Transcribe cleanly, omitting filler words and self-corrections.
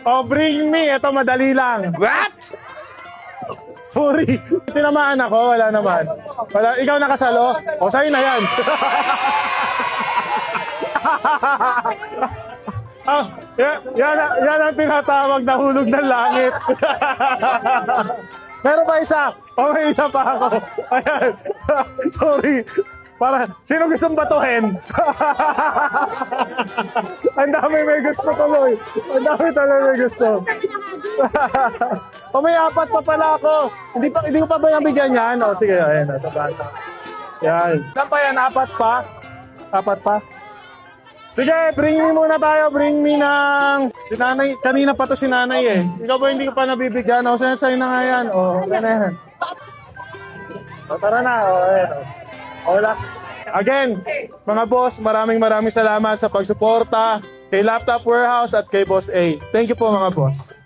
Oh, bring me. Ito, madali lang. What? Sorry. Tinamaan ako. Wala naman. Wala. Ikaw nakasalo? O, sa'yo na yan. Ah, yan ang tinatawag na hulog ng langit. Meron pa isa. O, may isa pa ako. Ayan. Sorry. Para, sino gustong batuhin? Ang dami may gusto tuloy. Ang dami talaga may gusto. O, may apat pa pala ako. Hindi ko pa ba nabigyan yan? O, sige. Ayan, sa bata. Yan. Ilan pa yan? Apat pa? Apat pa? Sige, bring me muna tayo. Bring me ng... Si nanay, kanina pa to si nanay eh. Ikaw ba hindi ko pa nabibigyan? O, sa'yo na nga yan. O, yan na yan. O, tara na. O, ayan. O, last. Again, mga boss, maraming salamat sa pagsuporta kay Laptop Warehouse at kay Boss A. Thank you po mga boss.